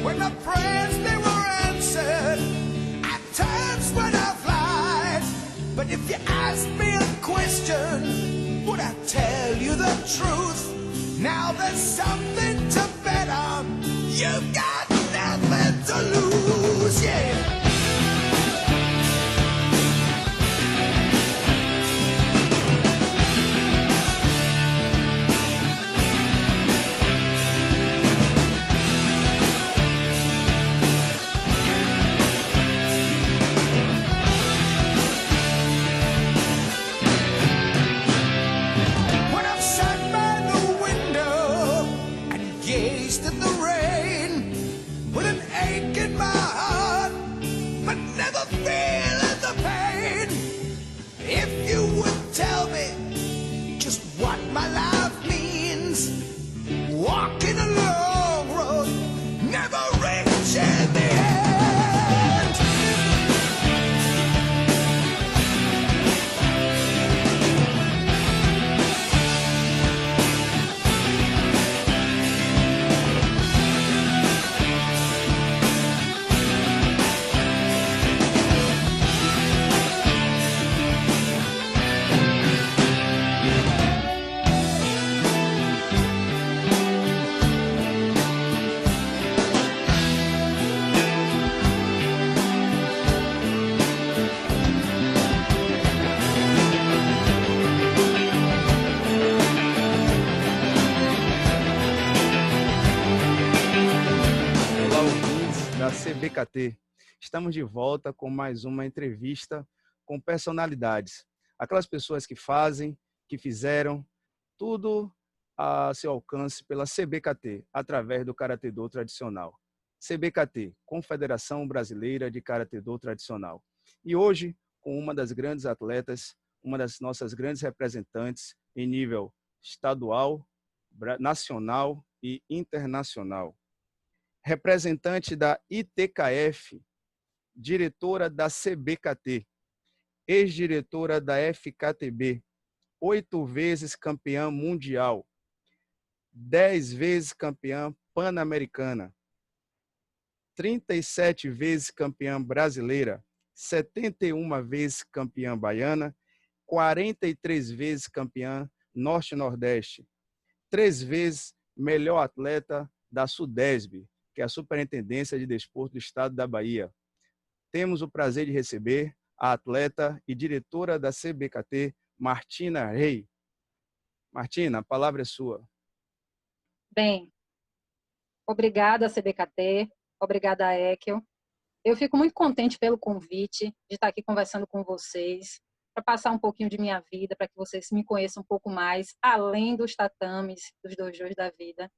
When the prayers they were answered, at times when I've lied. But if you ask me a question, would I tell you the truth? Now there's something to bet on. You've got nothing to lose, yeah. CBKT. Estamos de volta com mais uma entrevista com personalidades. Aquelas pessoas que fazem, que fizeram, tudo a seu alcance pela CBKT, através do Karatê-Do tradicional. CBKT, Confederação Brasileira de Karatê-Do Tradicional. E hoje, com uma das grandes atletas, uma das nossas grandes representantes em nível estadual, nacional e internacional. Representante da ITKF, diretora da CBKT, ex-diretora da FKTB, 8 vezes campeã mundial, 10 vezes campeã pan-americana, 37 vezes campeã brasileira, 71 vezes campeã baiana, 43 vezes campeã norte-nordeste, 3 vezes melhor atleta da SUDESB, que é a Superintendência de Desporto do Estado da Bahia. Temos o prazer de receber a atleta e diretora da CBKT, Martina Rey. Martina, a palavra é sua. Bem, obrigada, CBKT, obrigada, Ekel. Eu fico muito contente pelo convite de estar aqui conversando com vocês, para passar um pouquinho de minha vida, para que vocês me conheçam um pouco mais, além dos tatames, dos dojos da vida.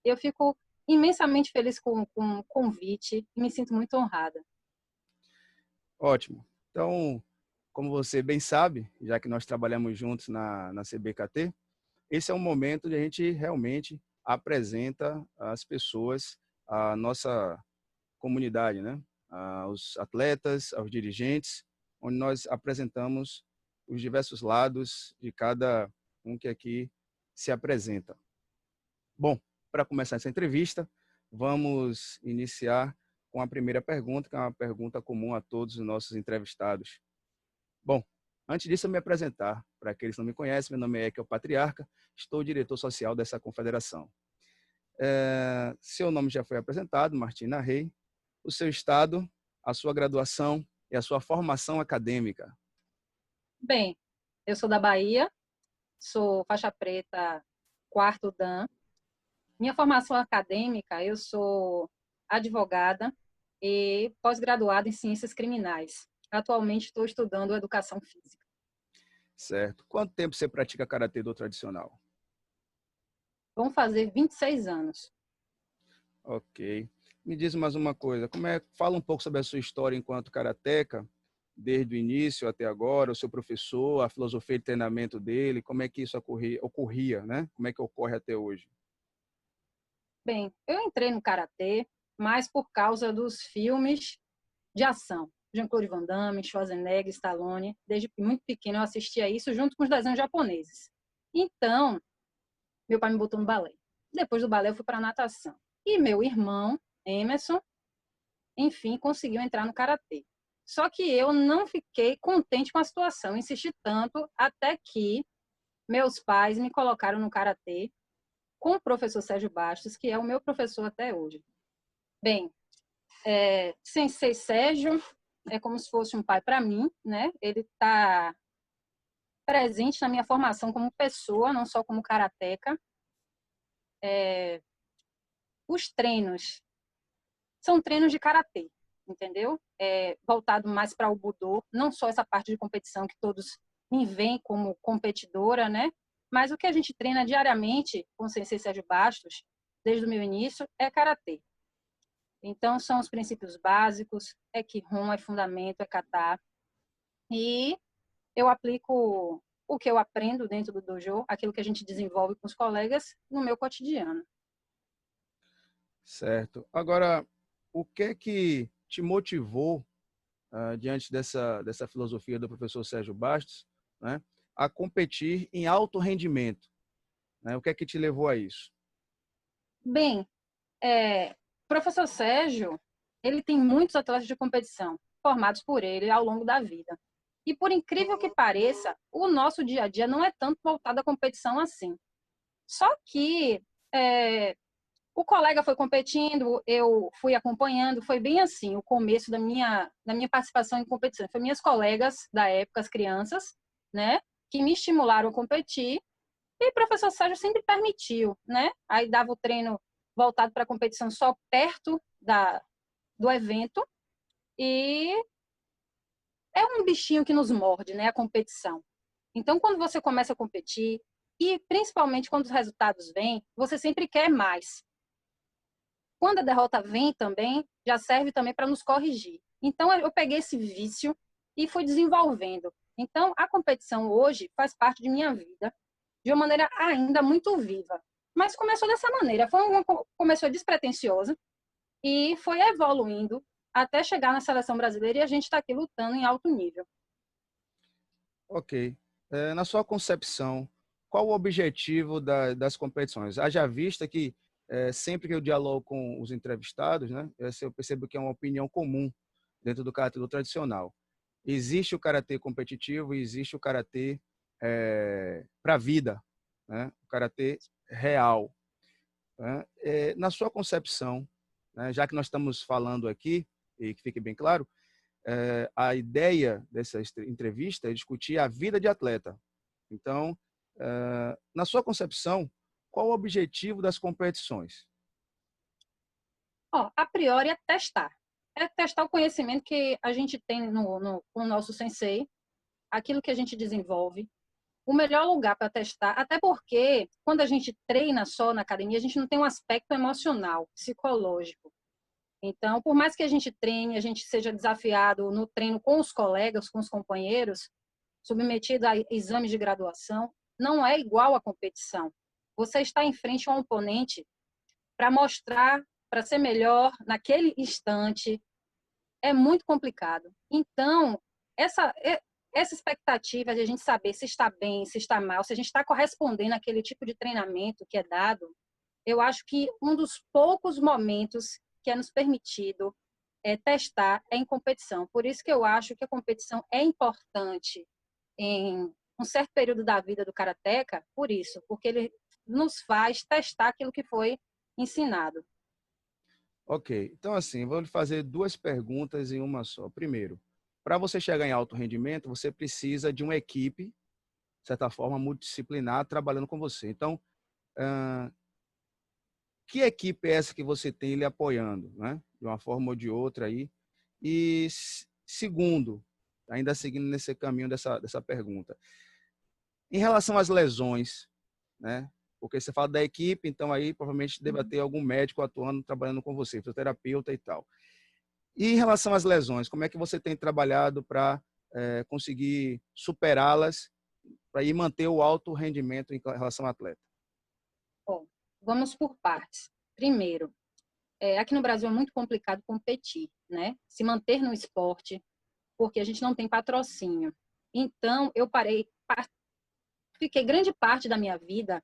Eu fico imensamente feliz com o convite e me sinto muito honrada. Ótimo. Então, como você bem sabe, já que nós trabalhamos juntos na CBKT, esse é um momento onde a gente realmente apresenta às pessoas a nossa comunidade, né? Aos atletas, aos dirigentes, onde nós apresentamos os diversos lados de cada um que aqui se apresenta. Bom, para começar essa entrevista, vamos iniciar com a primeira pergunta, que é uma pergunta comum a todos os nossos entrevistados. Bom, antes disso, eu me apresentar. Para aqueles que não me conhecem, meu nome é Ekel Patriarca, estou diretor social dessa confederação. Seu nome já foi apresentado, Martina Rey, o seu estado, a sua graduação e a sua formação acadêmica. Bem, eu sou da Bahia, sou faixa preta 4º Dan. Minha formação acadêmica, eu sou advogada e pós-graduada em ciências criminais. Atualmente estou estudando educação física. Certo. Quanto tempo você pratica Karatê-Do tradicional? Vão fazer 26 anos. Ok. Me diz mais uma coisa, fala um pouco sobre a sua história enquanto karateca, desde o início até agora, o seu professor, a filosofia de treinamento dele, como é que isso ocorria, né? Como é que ocorre até hoje? Bem, eu entrei no karatê mais por causa dos filmes de ação. Jean-Claude Van Damme, Schwarzenegger, Stallone. Desde muito pequeno eu assistia isso junto com os desenhos japoneses. Então, meu pai me botou no balé. Depois do balé eu fui para a natação. E meu irmão Emerson, enfim, conseguiu entrar no karatê. Só que eu não fiquei contente com a situação, insisti tanto até que meus pais me colocaram no karatê com o professor Sérgio Bastos, que é o meu professor até hoje. Bem, Sensei Sérgio é como se fosse um pai para mim, né? Ele está presente na minha formação como pessoa, não só como karateca. Os treinos são treinos de karatê, entendeu? Voltado mais para o budô, não só essa parte de competição que todos me veem como competidora, né? Mas o que a gente treina diariamente com o Sensei Sérgio Bastos, desde o meu início, é karatê. Então, são os princípios básicos, é Kihon, é fundamento, é kata. E eu aplico o que eu aprendo dentro do dojo, aquilo que a gente desenvolve com os colegas, no meu cotidiano. Certo. Agora, o que é que te motivou, diante dessa filosofia do professor Sérgio Bastos, né, a competir em alto rendimento? Né? O que é que te levou a isso? Bem, o professor Sérgio, ele tem muitos atletas de competição formados por ele ao longo da vida. E por incrível que pareça, o nosso dia a dia não é tanto voltado à competição assim. Só que o colega foi competindo, eu fui acompanhando, foi bem assim o começo da minha participação em competição. Foi minhas colegas da época, as crianças, né, que me estimularam a competir, e o professor Sérgio sempre permitiu, né? Aí dava o treino voltado para a competição só perto do evento, e é um bichinho que nos morde, né, a competição. Então, quando você começa a competir, e principalmente quando os resultados vêm, você sempre quer mais. Quando a derrota vem também, já serve também para nos corrigir. Então, eu peguei esse vício e fui desenvolvendo. Então, a competição hoje faz parte de minha vida de uma maneira ainda muito viva. Mas começou dessa maneira, começou despretensiosa e foi evoluindo até chegar na seleção brasileira, e a gente está aqui lutando em alto nível. Ok. Na sua concepção, qual o objetivo das competições? Haja vista que sempre que eu dialogo com os entrevistados, né, eu percebo que é uma opinião comum dentro do karatê do tradicional. Existe o karatê competitivo e existe o karatê para a vida, né? O karatê real. Né? Na sua concepção, né, já que nós estamos falando aqui, e que fique bem claro, a ideia dessa entrevista é discutir a vida de atleta. Então, na sua concepção, qual o objetivo das competições? A priori é testar. É testar o conhecimento que a gente tem com o nosso sensei, aquilo que a gente desenvolve. O melhor lugar para testar, até porque quando a gente treina só na academia, a gente não tem um aspecto emocional, psicológico. Então, por mais que a gente treine, a gente seja desafiado no treino com os colegas, com os companheiros, submetido a exames de graduação, não é igual à competição. Você está em frente a um oponente para mostrar, para ser melhor naquele instante, é muito complicado. Então, essa expectativa de a gente saber se está bem, se está mal, se a gente está correspondendo àquele tipo de treinamento que é dado, eu acho que um dos poucos momentos que é nos permitido testar é em competição. Por isso que eu acho que a competição é importante em um certo período da vida do karateca, por isso, porque ele nos faz testar aquilo que foi ensinado. Ok, então assim, vou lhe fazer duas perguntas em uma só. Primeiro, para você chegar em alto rendimento, você precisa de uma equipe, de certa forma, multidisciplinar, trabalhando com você. Então, que equipe é essa que você tem lhe apoiando, né? De uma forma ou de outra aí? E segundo, ainda seguindo nesse caminho dessa pergunta, em relação às lesões, né? Porque você fala da equipe, então aí provavelmente deve ter algum médico atuando, trabalhando com você, fisioterapeuta e tal. E em relação às lesões, como é que você tem trabalhado para conseguir superá-las para ir manter o alto rendimento em relação ao atleta? Bom, vamos por partes. Primeiro, aqui no Brasil é muito complicado competir, né? Se manter no esporte, porque a gente não tem patrocínio. Então, eu fiquei grande parte da minha vida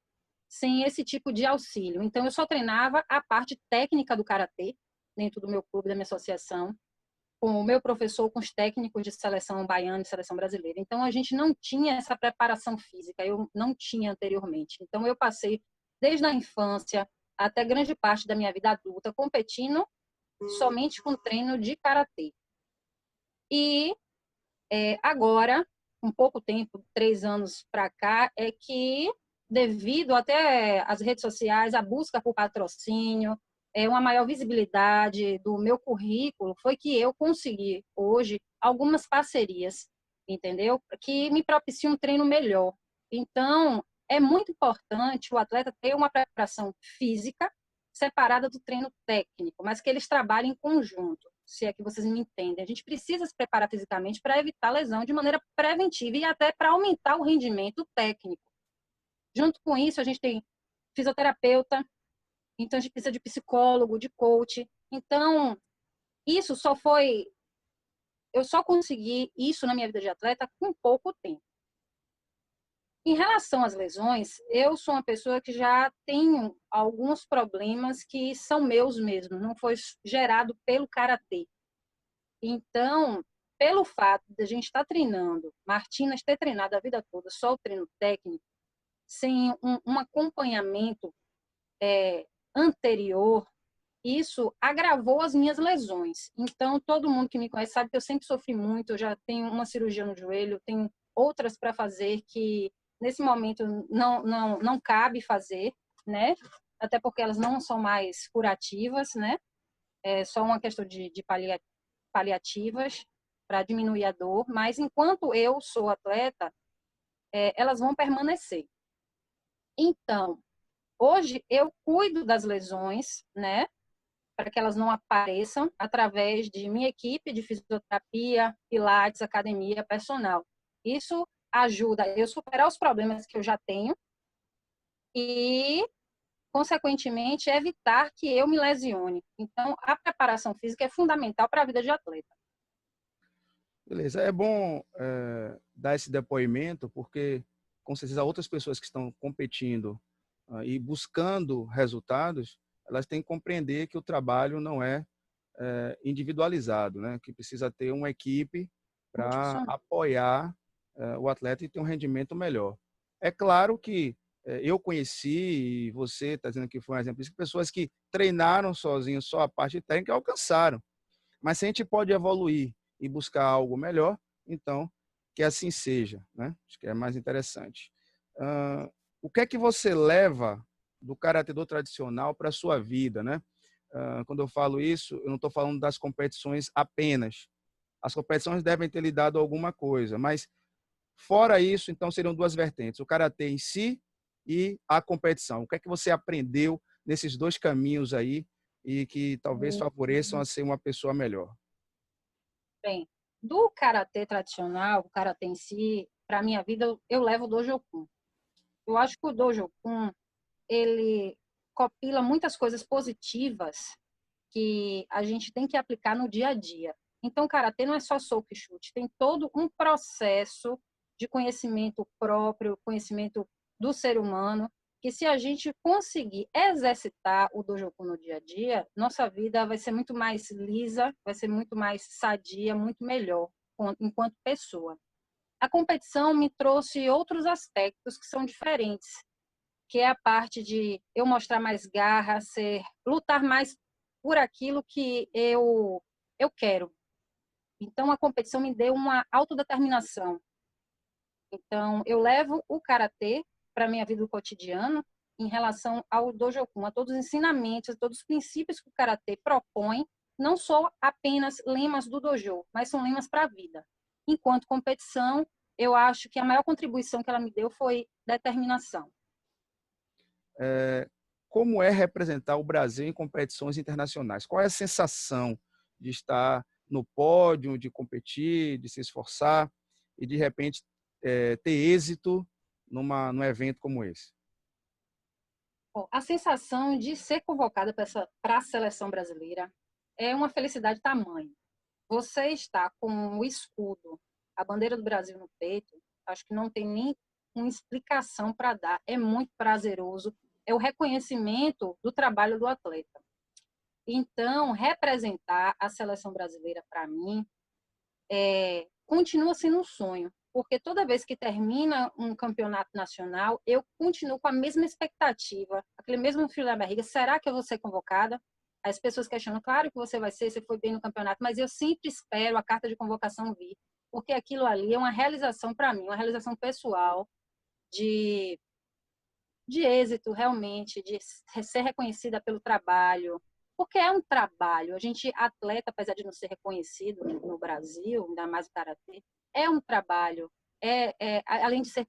sem esse tipo de auxílio. Então, eu só treinava a parte técnica do karatê, dentro do meu clube, da minha associação, com o meu professor, com os técnicos de seleção baiana e seleção brasileira. Então, a gente não tinha essa preparação física, eu não tinha anteriormente. Então, eu passei, desde a infância até grande parte da minha vida adulta, competindo somente com treino de karatê. E agora, com pouco tempo, 3 anos para cá, é que, devido até às redes sociais, a busca por patrocínio, uma maior visibilidade do meu currículo, foi que eu consegui, hoje, algumas parcerias, entendeu? Que me propiciam um treino melhor. Então, é muito importante o atleta ter uma preparação física separada do treino técnico, mas que eles trabalhem em conjunto, se é que vocês me entendem. A gente precisa se preparar fisicamente para evitar lesão de maneira preventiva e até para aumentar o rendimento técnico. Junto com isso, a gente tem fisioterapeuta, então a gente precisa de psicólogo, de coach. Então, isso eu só consegui isso na minha vida de atleta com pouco tempo. Em relação às lesões, eu sou uma pessoa que já tenho alguns problemas que são meus mesmos, não foi gerado pelo karatê. Então, pelo fato de a gente estar treinando, Martinas ter treinado a vida toda só o treino técnico, sem um acompanhamento anterior, isso agravou as minhas lesões. Então, todo mundo que me conhece sabe que eu sempre sofri muito, eu já tenho uma cirurgia no joelho, tenho outras para fazer que nesse momento não cabe fazer, né? Até porque elas não são mais curativas, né? É só uma questão de paliativas para diminuir a dor, mas enquanto eu sou atleta, elas vão permanecer. Então, hoje eu cuido das lesões, né? Para que elas não apareçam através de minha equipe de fisioterapia, pilates, academia, personal. Isso ajuda eu a superar os problemas que eu já tenho e, consequentemente, evitar que eu me lesione. Então, a preparação física é fundamental para a vida de atleta. Beleza, é bom dar esse depoimento, porque com certeza outras pessoas que estão competindo e buscando resultados, elas têm que compreender que o trabalho não é individualizado, né? Que precisa ter uma equipe para apoiar o atleta e ter um rendimento melhor. É claro que eu conheci, e você está dizendo que foi um exemplo, de pessoas que treinaram sozinhos só a parte técnica e alcançaram. Mas se a gente pode evoluir e buscar algo melhor, então que assim seja, né? Acho que é mais interessante. O que é que você leva do karatê do tradicional para a sua vida, né? Quando eu falo isso, eu não estou falando das competições apenas. As competições devem ter lhe dado alguma coisa, mas fora isso, então seriam duas vertentes: o karatê em si e a competição. O que é que você aprendeu nesses dois caminhos aí e que talvez favoreçam a ser uma pessoa melhor? Bem, do karatê tradicional, o karatê em si, para a minha vida, eu levo o Dojokun. Eu acho que o Dojokun, ele copila muitas coisas positivas que a gente tem que aplicar no dia a dia. Então, o karatê não é só soco e chute, tem todo um processo de conhecimento próprio, conhecimento do ser humano, que se a gente conseguir exercitar o Dojokun no dia a dia, nossa vida vai ser muito mais lisa, vai ser muito mais sadia, muito melhor enquanto pessoa. A competição me trouxe outros aspectos que são diferentes, que é a parte de eu mostrar mais garra, lutar mais por aquilo que eu quero. Então, a competição me deu uma autodeterminação. Então, eu levo o karatê para a minha vida do cotidiano em relação ao Dojokun, a todos os ensinamentos, a todos os princípios que o karatê propõe, não só apenas lemas do dojo, mas são lemas para a vida. Enquanto competição, eu acho que a maior contribuição que ela me deu foi determinação. Como é representar o Brasil em competições internacionais? Qual é a sensação de estar no pódio, de competir, de se esforçar e, de repente, ter êxito num evento como esse? Bom, a sensação de ser convocada para a seleção brasileira é uma felicidade tamanha. Você está com o escudo, a bandeira do Brasil no peito, acho que não tem nem uma explicação para dar. É muito prazeroso, é o reconhecimento do trabalho do atleta. Então, representar a seleção brasileira, para mim, continua sendo um sonho, porque toda vez que termina um campeonato nacional, eu continuo com a mesma expectativa, aquele mesmo frio na barriga, será que eu vou ser convocada? As pessoas questionam, claro que você vai ser, você foi bem no campeonato, mas eu sempre espero a carta de convocação vir, porque aquilo ali é uma realização para mim, uma realização pessoal, de, de êxito realmente, de ser reconhecida pelo trabalho, porque é um trabalho. A gente, atleta, apesar de não ser reconhecido no Brasil, ainda mais o karatê, é um trabalho. Além de ser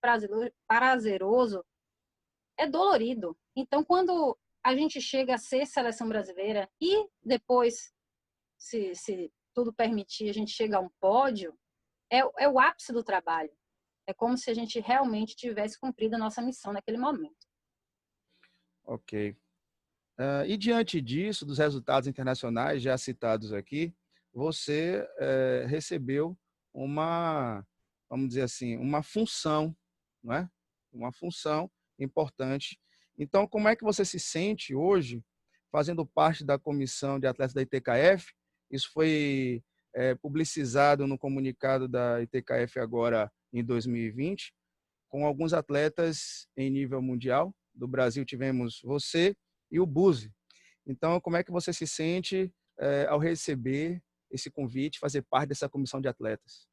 prazeroso, é dolorido. Então, quando a gente chega a ser seleção brasileira e depois, se tudo permitir, a gente chega a um pódio, é o ápice do trabalho. É como se a gente realmente tivesse cumprido a nossa missão naquele momento. Ok. E diante disso, dos resultados internacionais já citados aqui, você recebeu uma, vamos dizer assim, uma função, não é? Uma função importante. Então, como é que você se sente hoje fazendo parte da comissão de atletas da ITKF? Isso foi publicizado no comunicado da ITKF agora em 2020, com alguns atletas em nível mundial. Do Brasil tivemos você e o Buzi. Então, como é que você se sente ao receber esse convite, fazer parte dessa comissão de atletas?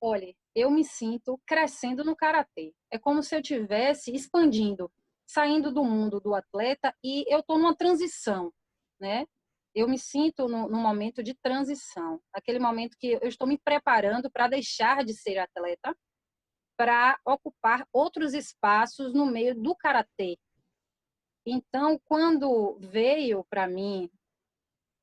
Olha, eu me sinto crescendo no karatê. É como se eu estivesse expandindo, saindo do mundo do atleta e eu estou numa transição, né? Eu me sinto num momento de transição, aquele momento que eu estou me preparando para deixar de ser atleta, para ocupar outros espaços no meio do karatê. Então, quando veio para mim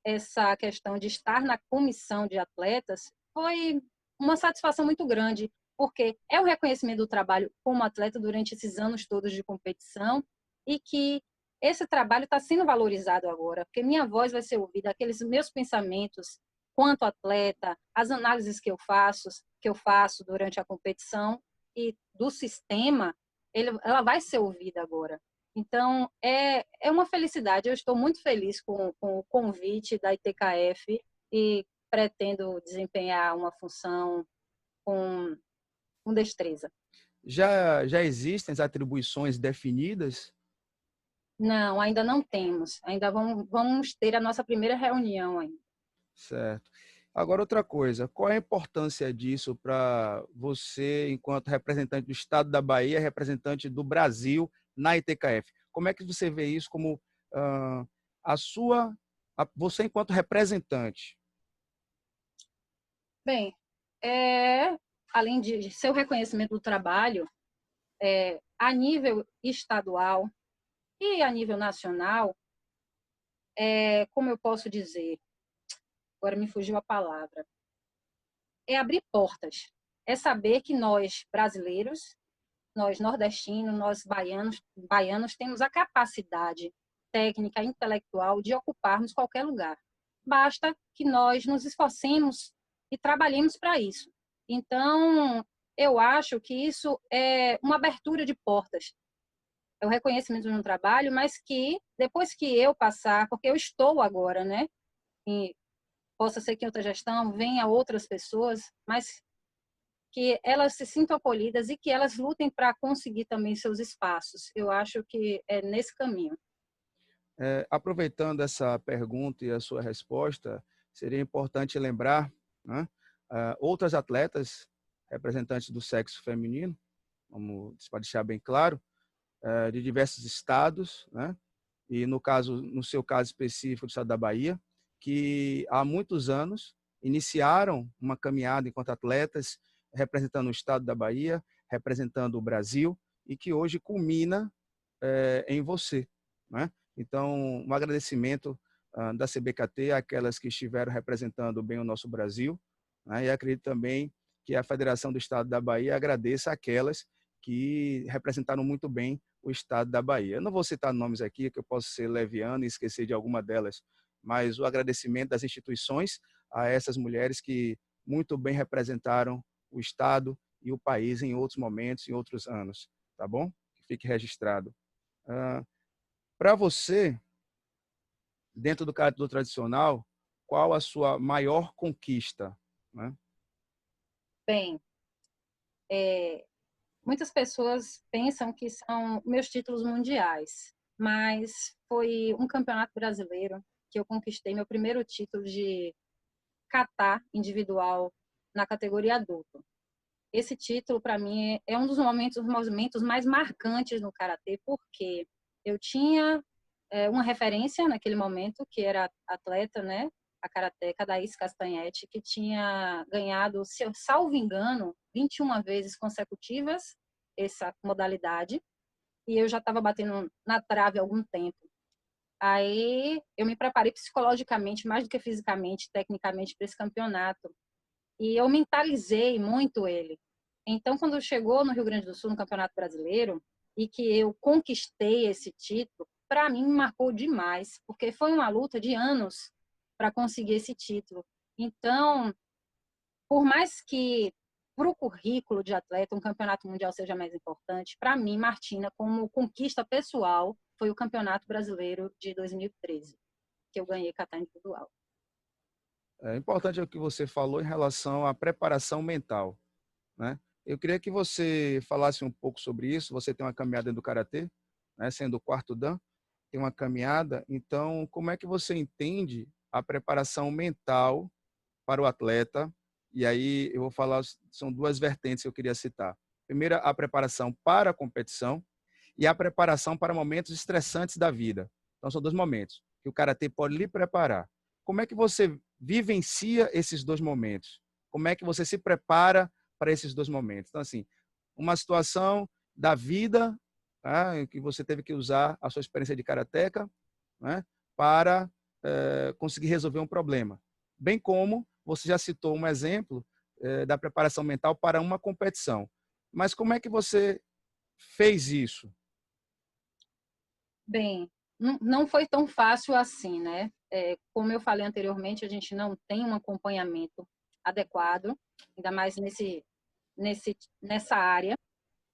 essa questão de estar na comissão de atletas, foi uma satisfação muito grande, porque é o reconhecimento do trabalho como atleta durante esses anos todos de competição e que esse trabalho está sendo valorizado agora, porque minha voz vai ser ouvida, aqueles meus pensamentos quanto atleta, as análises que eu faço durante a competição e do sistema, ela vai ser ouvida agora. Então, é uma felicidade. Eu estou muito feliz com o convite da ITKF e pretendo desempenhar uma função com destreza. Já existem as atribuições definidas? Não, ainda não temos. Ainda vamos ter a nossa primeira reunião ainda. Certo. Agora, outra coisa, qual é a importância disso para você, enquanto representante do Estado da Bahia, representante do Brasil na ITKF? Como é que você vê isso como ah, você enquanto representante? Bem, além de seu reconhecimento do trabalho, a nível estadual e a nível nacional, como eu posso dizer, agora me fugiu a palavra, é abrir portas, é saber que nós, brasileiros, nós nordestinos, nós baianos temos a capacidade técnica, intelectual de ocuparmos qualquer lugar. Basta que nós nos esforcemos e trabalhemos para isso. Então, eu acho que isso é uma abertura de portas. É o reconhecimento do meu trabalho, mas que depois que eu passar, porque eu estou agora, né? E possa ser que em outra gestão venha outras pessoas, mas que elas se sintam acolhidas e que elas lutem para conseguir também seus espaços. Eu acho que é nesse caminho. Aproveitando essa pergunta e a sua resposta, seria importante lembrar, né, outras atletas representantes do sexo feminino, para deixar bem claro, de diversos estados, né, e no seu caso específico do estado da Bahia, que há muitos anos iniciaram uma caminhada enquanto atletas, representando o estado da Bahia, representando o Brasil, e que hoje culmina em você, né? Então, um agradecimento da CBKT àquelas que estiveram representando bem o nosso Brasil, né? E acredito também que a Federação do Estado da Bahia agradeça àquelas que representaram muito bem o Estado da Bahia. Eu não vou citar nomes aqui, que eu posso ser leviano e esquecer de alguma delas, mas o agradecimento das instituições a essas mulheres que muito bem representaram o Estado e o país em outros momentos, em outros anos, tá bom? Que fique registrado. Para você, dentro do karatê tradicional, qual a sua maior conquista, né? Bem, muitas pessoas pensam que são meus títulos mundiais, mas foi um campeonato brasileiro que eu conquistei meu primeiro título de kata individual na categoria adulto. Esse título, para mim, é um dos movimentos mais marcantes no karatê, porque eu tinha uma referência naquele momento, que era a atleta, né, a karateca Daís Castanhetti, que tinha ganhado, se eu salvo engano, 21 vezes consecutivas essa modalidade, e eu já estava batendo na trave há algum tempo. Aí eu me preparei psicologicamente, mais do que fisicamente, tecnicamente, para esse campeonato. E eu mentalizei muito ele. Então, quando chegou no Rio Grande do Sul, no Campeonato Brasileiro, e que eu conquistei esse título, para mim me marcou demais, porque foi uma luta de anos para conseguir esse título. Então, por mais que para o currículo de atleta um campeonato mundial seja mais importante, para mim, Martina, como conquista pessoal, foi o Campeonato Brasileiro de 2013, que eu ganhei kata individual. É importante o que você falou em relação à preparação mental, né? Eu queria que você falasse um pouco sobre isso. Você tem uma caminhada dentro do karatê, né? Sendo o quarto dan, tem uma caminhada. Então, como é que você entende a preparação mental para o atleta? E aí eu vou falar, são duas vertentes que eu queria citar. Primeiro, a preparação para a competição e a preparação para momentos estressantes da vida. Então, são dois momentos que o karatê pode lhe preparar. Como é que você vivencia esses dois momentos? Como é que você se prepara para esses dois momentos? Então, assim, uma situação da vida, tá, em que você teve que usar a sua experiência de karateca, né, para conseguir resolver um problema. Bem como você já citou um exemplo da preparação mental para uma competição. Mas como é que você fez isso? Bem, não foi tão fácil assim, né? Como eu falei anteriormente, a gente não tem um acompanhamento adequado, ainda mais nessa área.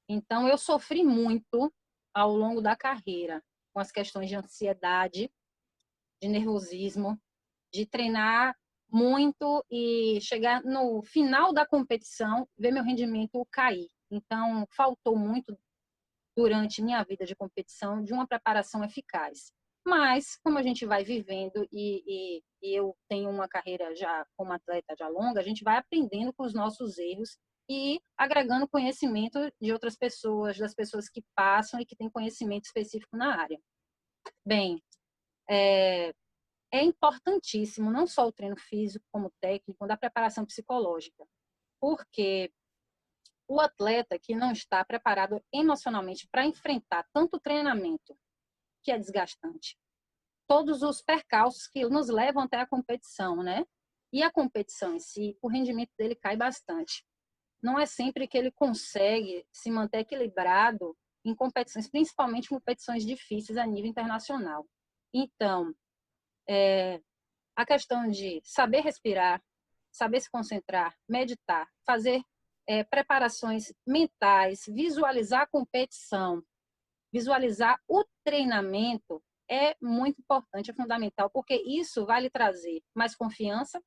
Então, eu sofri muito ao longo da carreira com as questões de ansiedade, de nervosismo, de treinar muito e chegar no final da competição, ver meu rendimento cair. Então, faltou muito durante minha vida de competição de uma preparação eficaz. Mas, como a gente vai vivendo e eu tenho uma carreira já como atleta já longa, a gente vai aprendendo com os nossos erros e agregando conhecimento de outras pessoas, das pessoas que passam e que têm conhecimento específico na área. Bem, é importantíssimo não só o treino físico como técnico, da preparação psicológica, porque o atleta que não está preparado emocionalmente para enfrentar tanto treinamento, que é desgastante, todos os percalços que nos levam até a competição, né? E a competição em si, o rendimento dele cai bastante. Não é sempre que ele consegue se manter equilibrado em competições, principalmente competições difíceis a nível internacional. Então, a questão de saber respirar, saber se concentrar, meditar, fazer preparações mentais, visualizar a competição, visualizar o treinamento é muito importante, é fundamental, porque isso vai lhe trazer mais confiança,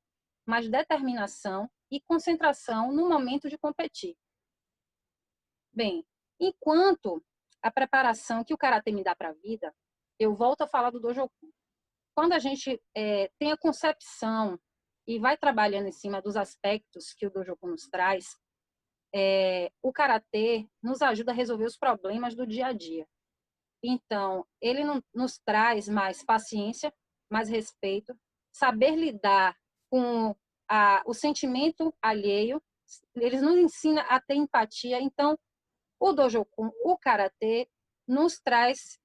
mais determinação e concentração no momento de competir. Bem, enquanto a preparação que o karatê me dá para a vida, eu volto a falar do Dojoku. Quando a gente tem a concepção e vai trabalhando em cima dos aspectos que o Dojoku nos traz, o karatê nos ajuda a resolver os problemas do dia a dia. Então, ele nos traz mais paciência, mais respeito, saber lidar com o sentimento alheio, ele nos ensina a ter empatia. Então, o Dojoku, o karatê, nos traz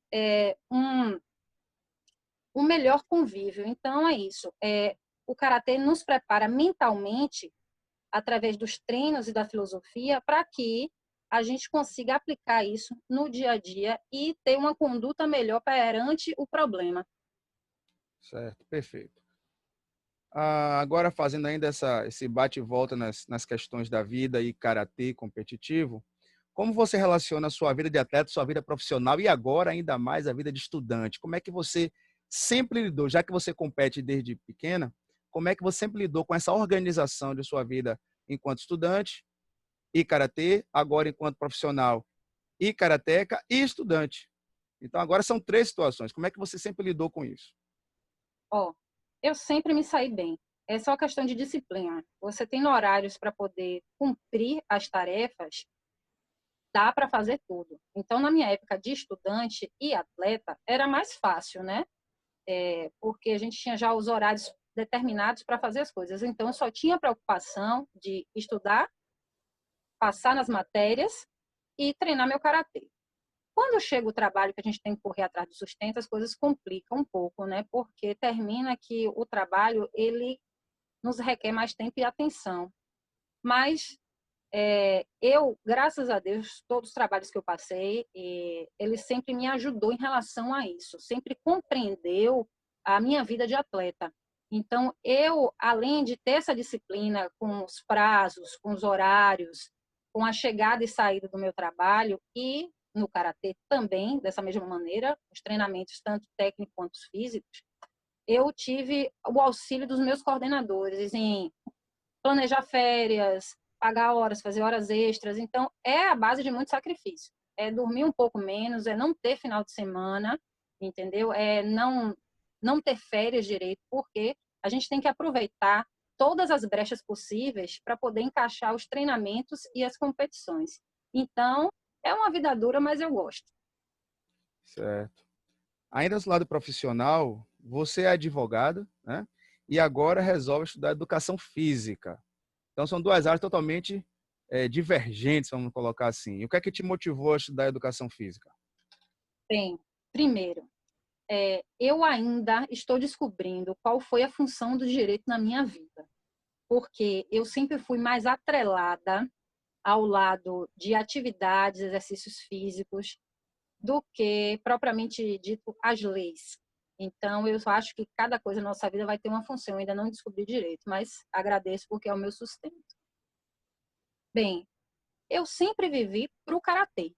um melhor convívio. Então, é isso. O karatê nos prepara mentalmente através dos treinos e da filosofia para que a gente consiga aplicar isso no dia a dia e ter uma conduta melhor perante o problema. Certo, perfeito. Agora, fazendo ainda esse bate e volta nas questões da vida e karatê competitivo, como você relaciona a sua vida de atleta, sua vida profissional e agora ainda mais a vida de estudante? Como é que você sempre lidou, já que você compete desde pequena, como é que você sempre lidou com essa organização de sua vida enquanto estudante e karatê, agora enquanto profissional e karateca e estudante? Então agora são 3 situações. Como é que você sempre lidou com isso? Ó, eu sempre me saí bem. É só questão de disciplina. Você tem horários para poder cumprir as tarefas, dá para fazer tudo. Então, na minha época de estudante e atleta, era mais fácil, né? Porque a gente tinha já os horários determinados para fazer as coisas. Então, eu só tinha preocupação de estudar, passar nas matérias e treinar meu karatê. Quando chega o trabalho que a gente tem que correr atrás do sustento, as coisas complicam um pouco, né? Porque termina que o trabalho, ele nos requer mais tempo e atenção. Mas eu, graças a Deus, todos os trabalhos que eu passei, ele sempre me ajudou em relação a isso, sempre compreendeu a minha vida de atleta. Então, eu, além de ter essa disciplina com os prazos, com os horários, com a chegada e saída do meu trabalho, e no karatê também, dessa mesma maneira, os treinamentos tanto técnicos quanto físicos, eu tive o auxílio dos meus coordenadores em planejar férias, pagar horas, fazer horas extras. Então, é a base de muito sacrifício. É dormir um pouco menos, é não ter final de semana, entendeu? É não ter férias direito, porque a gente tem que aproveitar todas as brechas possíveis para poder encaixar os treinamentos e as competições. Então, é uma vida dura, mas eu gosto. Certo. Ainda do lado profissional, você é advogada, né? E agora resolve estudar educação física. Então, são 2 áreas totalmente divergentes, vamos colocar assim. E o que é que te motivou a estudar educação física? Bem, primeiro, eu ainda estou descobrindo qual foi a função do direito na minha vida, porque eu sempre fui mais atrelada ao lado de atividades, exercícios físicos, do que propriamente dito as leis. Então, eu acho que cada coisa na nossa vida vai ter uma função. Eu ainda não descobri direito, mas agradeço porque é o meu sustento. Bem, eu sempre vivi para o karatê.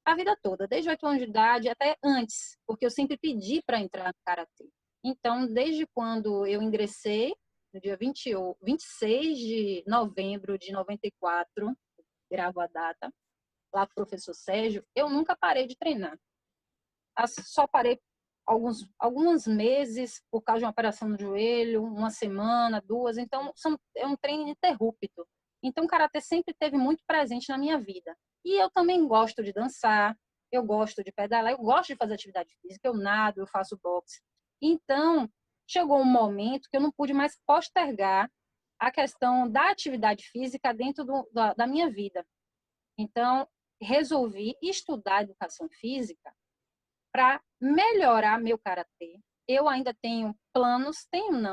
A vida toda, desde 8 anos de idade até antes, porque eu sempre pedi para entrar no karatê. Então, desde quando eu ingressei, no dia 26 de novembro de 94, gravo a data, lá com o professor Sérgio, eu nunca parei de treinar. Só parei alguns meses por causa de uma operação no joelho, uma semana, 2, então é um treino ininterrupto. Então o karatê sempre esteve muito presente na minha vida. E eu também gosto de dançar, eu gosto de pedalar, eu gosto de fazer atividade física, eu nado, eu faço boxe. Então chegou um momento que eu não pude mais postergar a questão da atividade física dentro da minha vida. Então resolvi estudar educação física para melhorar meu karatê. Eu ainda tenho planos,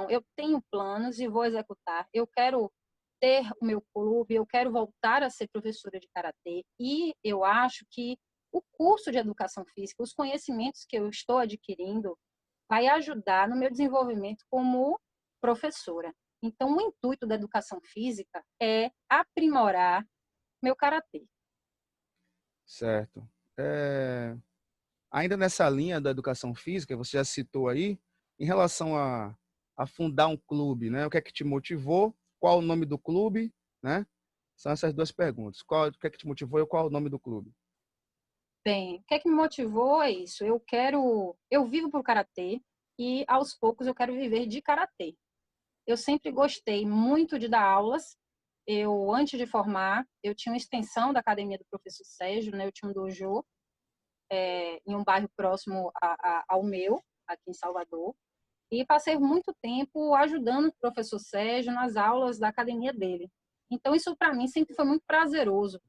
eu tenho planos e vou executar. Eu quero ter o meu clube, eu quero voltar a ser professora de karatê e eu acho que o curso de educação física, os conhecimentos que eu estou adquirindo, vai ajudar no meu desenvolvimento como professora. Então, o intuito da educação física é aprimorar meu karatê. Certo. Ainda nessa linha da educação física, você já citou aí, em relação a fundar um clube, né? O que é que te motivou? Qual o nome do clube, né? São essas 2 perguntas. O que é que te motivou e qual o nome do clube? Bem, o que é que me motivou é isso. Eu vivo por karatê e aos poucos eu quero viver de karatê. Eu sempre gostei muito de dar aulas. Eu, antes de formar, eu tinha uma extensão da academia do professor Sérgio, né? Eu tinha um dojo em um bairro próximo ao meu, aqui em Salvador. E passei muito tempo ajudando o professor Sérgio nas aulas da academia dele. Então, isso para mim sempre foi muito prazeroso.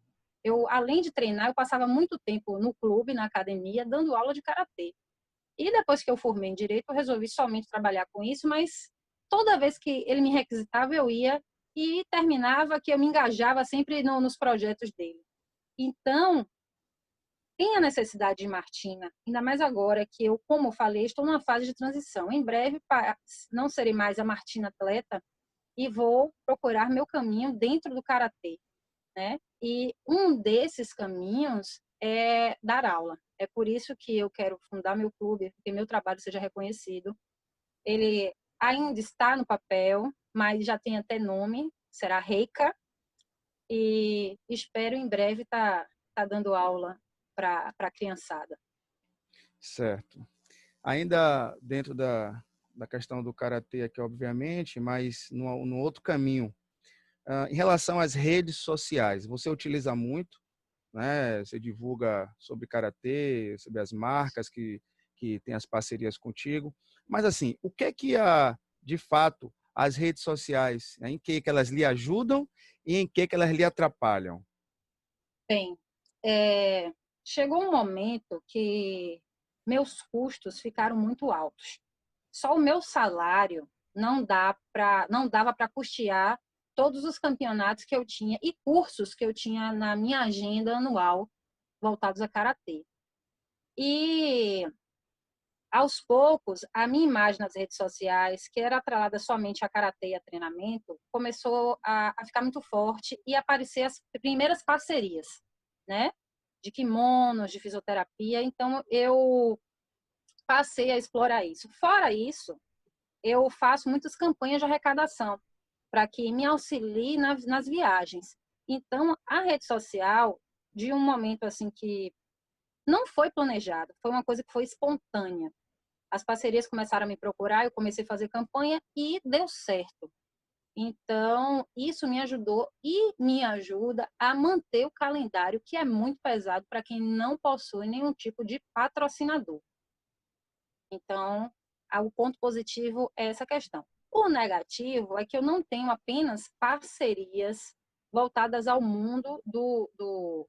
Eu, além de treinar, eu passava muito tempo no clube, na academia, dando aula de karatê. E depois que eu formei em direito, eu resolvi somente trabalhar com isso, mas toda vez que ele me requisitava, eu ia e terminava que eu me engajava sempre nos projetos dele. Então, tem a necessidade de Martina, ainda mais agora que eu, como eu falei, estou numa fase de transição. Em breve, não serei mais a Martina atleta e vou procurar meu caminho dentro do karatê, né? E um desses caminhos é dar aula. É por isso que eu quero fundar meu clube, que meu trabalho seja reconhecido. Ele ainda está no papel, mas já tem até nome, será Reika, e espero em breve tá dando aula para a criançada. Certo. Ainda dentro da questão do karatê aqui, obviamente, mas no outro caminho, em relação às redes sociais, você utiliza muito, né? Você divulga sobre karatê, sobre as marcas que têm as parcerias contigo. Mas, assim, o que é que, de fato, as redes sociais, né, em que elas lhe ajudam e em que elas lhe atrapalham? Bem, chegou um momento que meus custos ficaram muito altos. Só o meu salário não dava para custear todos os campeonatos que eu tinha e cursos que eu tinha na minha agenda anual voltados a karatê. E aos poucos, a minha imagem nas redes sociais, que era atrelada somente a karatê e a treinamento, começou a ficar muito forte e aparecer as primeiras parcerias, né? De kimonos, de fisioterapia. Então, eu passei a explorar isso. Fora isso, eu faço muitas campanhas de arrecadação para que me auxilie nas viagens. Então, a rede social, de um momento assim que não foi planejado, foi uma coisa que foi espontânea. As parcerias começaram a me procurar, eu comecei a fazer campanha e deu certo. Então, isso me ajudou e me ajuda a manter o calendário, que é muito pesado para quem não possui nenhum tipo de patrocinador. Então, o ponto positivo é essa questão. O negativo é que eu não tenho apenas parcerias voltadas ao mundo do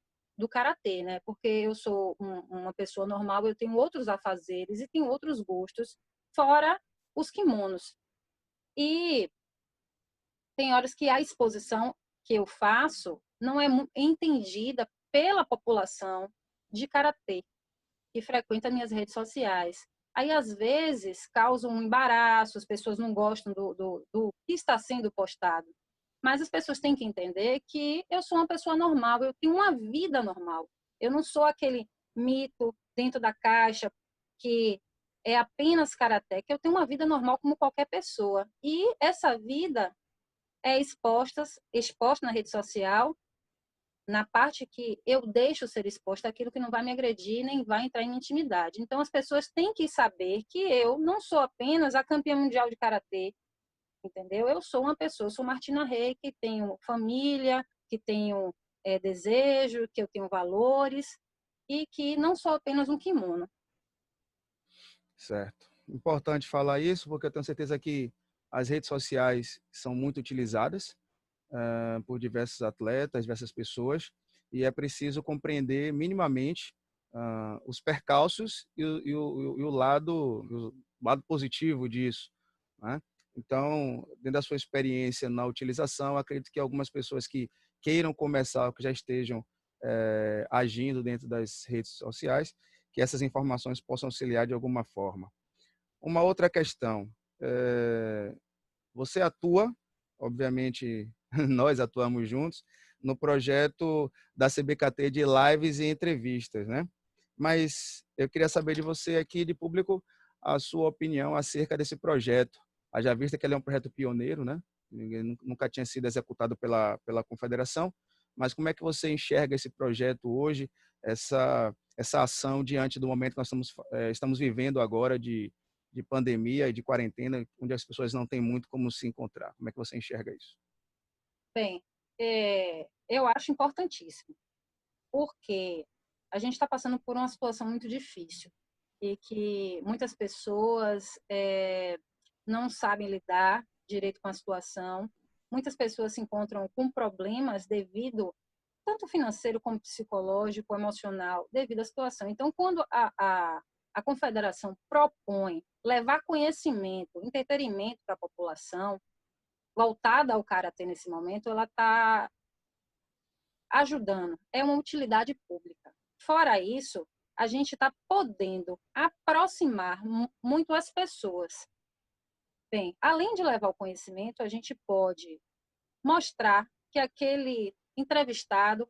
karatê, né? Porque eu sou uma pessoa normal, eu tenho outros afazeres e tenho outros gostos, fora os kimonos. E tem horas que a exposição que eu faço não é entendida pela população de karatê que frequenta minhas redes sociais. Aí, às vezes, causa um embaraço, as pessoas não gostam do que está sendo postado. Mas as pessoas têm que entender que eu sou uma pessoa normal, eu tenho uma vida normal. Eu não sou aquele mito dentro da caixa que é apenas karatê, que eu tenho uma vida normal como qualquer pessoa. E essa vida é exposta na rede social, na parte que eu deixo ser exposta àquilo que não vai me agredir nem vai entrar em minha intimidade. Então, as pessoas têm que saber que eu não sou apenas a campeã mundial de karatê, entendeu? Eu sou uma pessoa, eu sou Martina Rey, que tenho família, que tenho desejo, que eu tenho valores e que não sou apenas um kimono. Certo. Importante falar isso, porque eu tenho certeza que as redes sociais são muito utilizadas por diversos atletas, diversas pessoas, e é preciso compreender minimamente os percalços e o lado positivo disso, né? Então, dentro da sua experiência na utilização, acredito que algumas pessoas que queiram começar, que já estejam agindo dentro das redes sociais, que essas informações possam auxiliar de alguma forma. Uma outra questão, você atua, obviamente, nós atuamos juntos, no projeto da CBKT de lives e entrevistas, né? Mas eu queria saber de você aqui, de público, a sua opinião acerca desse projeto. Haja vista que ele é um projeto pioneiro, né? Ninguém nunca tinha sido executado pela Confederação, mas como é que você enxerga esse projeto hoje, essa ação diante do momento que nós estamos vivendo agora de pandemia e de quarentena, onde as pessoas não têm muito como se encontrar? Como é que você enxerga isso? Bem, eu acho importantíssimo, porque a gente está passando por uma situação muito difícil e que muitas pessoas não sabem lidar direito com a situação. Muitas pessoas se encontram com problemas devido, tanto financeiro como psicológico, emocional, devido à situação. Então, quando a confederação propõe levar conhecimento, entretenimento para a população, voltada ao karatê nesse momento, ela está ajudando. É uma utilidade pública. Fora isso, a gente está podendo aproximar muito as pessoas. Bem, além de levar o conhecimento, a gente pode mostrar que aquele entrevistado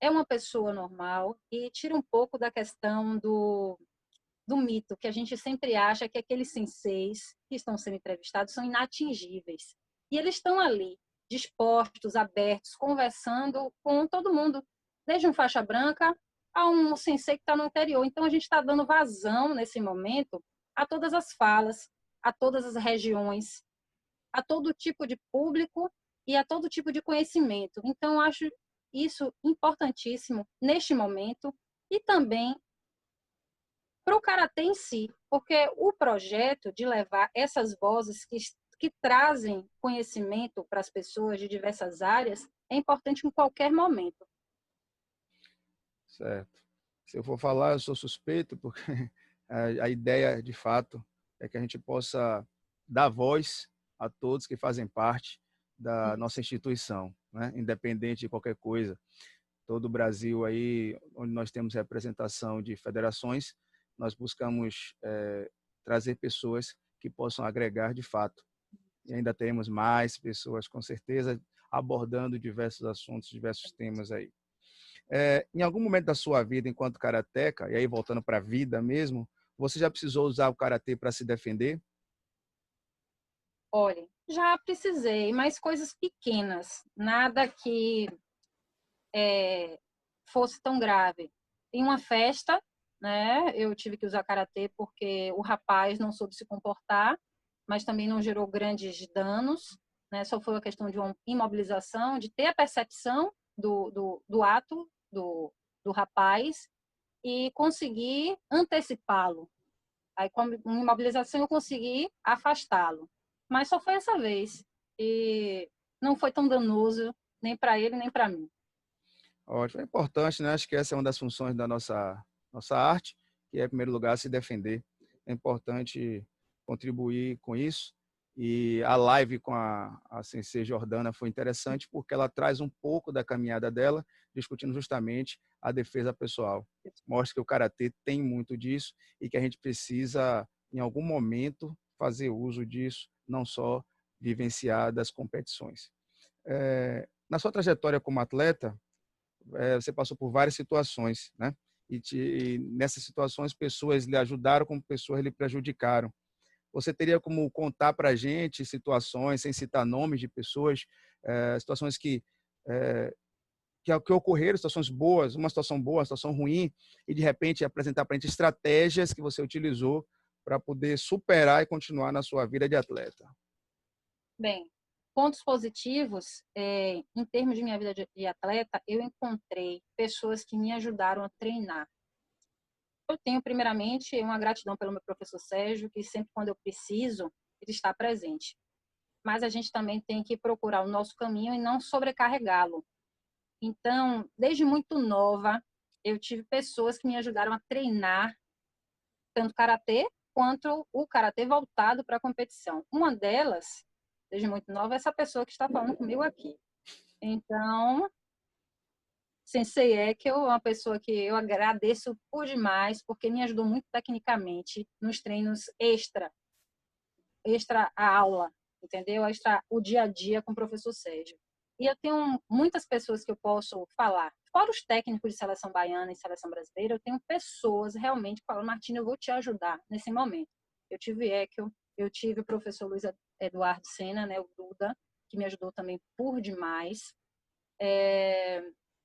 é uma pessoa normal e tira um pouco da questão do mito, que a gente sempre acha que aqueles senseis que estão sendo entrevistados são inatingíveis. E eles estão ali, dispostos, abertos, conversando com todo mundo, desde um faixa branca a um sensei que está no interior. Então, a gente está dando vazão, nesse momento, a todas as falas, a todas as regiões, a todo tipo de público e a todo tipo de conhecimento. Então, eu acho isso importantíssimo neste momento e também para o karatê em si, porque o projeto de levar essas vozes que trazem conhecimento para as pessoas de diversas áreas é importante em qualquer momento. Certo. Se eu for falar, eu sou suspeito, porque a ideia, de fato, é que a gente possa dar voz a todos que fazem parte da nossa instituição, né? Independente de qualquer coisa. Todo o Brasil aí, onde nós temos representação de federações, nós buscamos trazer pessoas que possam agregar de fato. E ainda temos mais pessoas, com certeza, abordando diversos assuntos, diversos temas aí. Em algum momento da sua vida, enquanto karateca, e aí voltando para a vida mesmo, você já precisou usar o karatê para se defender? Olha, já precisei, mas coisas pequenas, nada que fosse tão grave. Em uma festa, né, eu tive que usar karatê porque o rapaz não soube se comportar, mas também não gerou grandes danos, né? Só foi uma questão de uma imobilização, de ter a percepção do ato do rapaz e conseguir antecipá-lo. Aí, com a imobilização, eu consegui afastá-lo. Mas só foi essa vez. E não foi tão danoso nem para ele, nem para mim. Ótimo, é importante, né? Acho que essa é uma das funções da nossa arte, que é, em primeiro lugar, se defender. É importante contribuir com isso. E a live com a Sensei Jordana foi interessante porque ela traz um pouco da caminhada dela, discutindo justamente a defesa pessoal. Mostra que o karatê tem muito disso e que a gente precisa, em algum momento, fazer uso disso, não só vivenciar das competições. Na sua trajetória como atleta, você passou por várias situações, né? E nessas situações, pessoas lhe ajudaram, como pessoas lhe prejudicaram. Você teria como contar para a gente situações, sem citar nomes de pessoas, situações que ocorreram, situações boas, uma situação boa, uma situação ruim, e de repente apresentar para a gente estratégias que você utilizou para poder superar e continuar na sua vida de atleta? Bem, pontos positivos, em termos de minha vida de atleta, eu encontrei pessoas que me ajudaram a treinar. Eu tenho, primeiramente, uma gratidão pelo meu professor Sérgio, que sempre quando eu preciso, ele está presente. Mas a gente também tem que procurar o nosso caminho e não sobrecarregá-lo. Então, desde muito nova, eu tive pessoas que me ajudaram a treinar tanto karatê quanto o karatê voltado para a competição. Uma delas, desde muito nova, é essa pessoa que está falando comigo aqui. Então, Sensei Ekel é uma pessoa que eu agradeço por demais, porque me ajudou muito tecnicamente nos treinos extra a aula, entendeu? Extra o dia a dia com o professor Sérgio. E eu tenho muitas pessoas que eu posso falar. Fora os técnicos de seleção baiana e seleção brasileira, eu tenho pessoas realmente que falam, Martina, eu vou te ajudar nesse momento. Eu tive Ekel, eu tive o professor Luiz Eduardo Sena, né, o Duda, que me ajudou também por demais.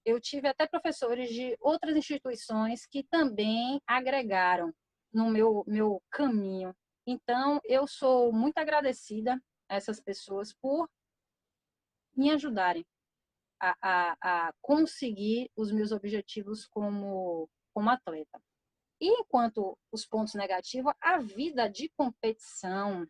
Eu tive até professores de outras instituições que também agregaram no meu caminho. Então, eu sou muito agradecida a essas pessoas por me ajudarem a conseguir os meus objetivos como atleta. E enquanto os pontos negativos, a vida de competição,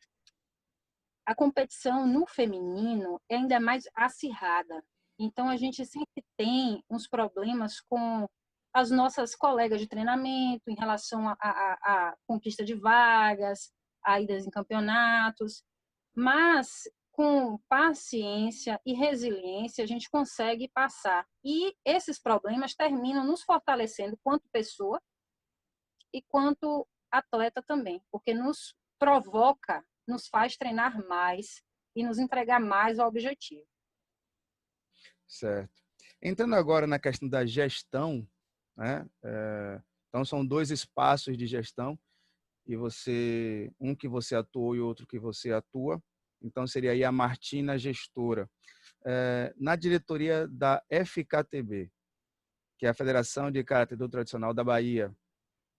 a competição no feminino é ainda mais acirrada. Então, a gente sempre tem uns problemas com as nossas colegas de treinamento em relação à conquista de vagas, a idas em campeonatos, mas com paciência e resiliência a gente consegue passar. E esses problemas terminam nos fortalecendo quanto pessoa e quanto atleta também, porque nos provoca, nos faz treinar mais e nos entregar mais ao objetivo. Certo. Entrando agora na questão da gestão, né? Então são dois espaços de gestão e um que você atuou e outro que você atua. Então seria aí a Martina gestora. Na diretoria da FKTB, que é a Federação de Karatê do Tradicional da Bahia,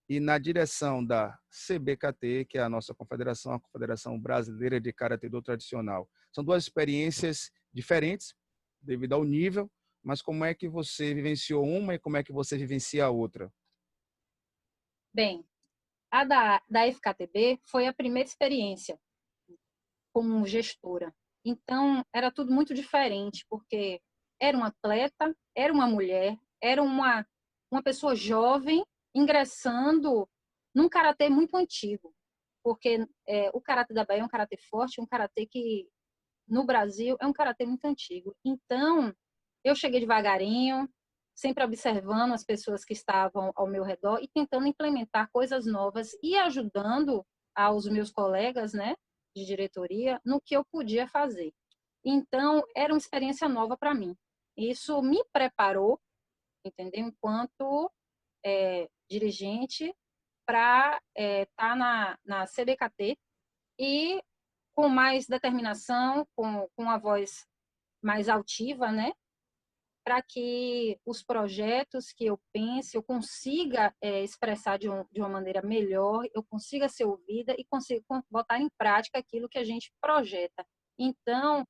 e na direção da CBKT, que é a nossa confederação, a Confederação Brasileira de Karatê do Tradicional. São duas experiências diferentes devido ao nível, mas como é que você vivenciou uma e como é que você vivencia a outra? Bem, a da FKTB foi a primeira experiência como gestora. Então, era tudo muito diferente, porque era um atleta, era uma mulher, era uma pessoa jovem ingressando num karatê muito antigo, porque o karatê da Bahia é um karatê forte, um karatê que no Brasil é um karatê muito antigo. Então, eu cheguei devagarinho, sempre observando as pessoas que estavam ao meu redor e tentando implementar coisas novas e ajudando aos meus colegas, né, de diretoria, no que eu podia fazer. Então, era uma experiência nova para mim. Isso me preparou, entendeu? Enquanto dirigente para estar na CBKT e com mais determinação, com a voz mais altiva, né? Para que os projetos que eu pense, eu consiga expressar de uma maneira melhor, eu consiga ser ouvida e consiga botar em prática aquilo que a gente projeta. Então,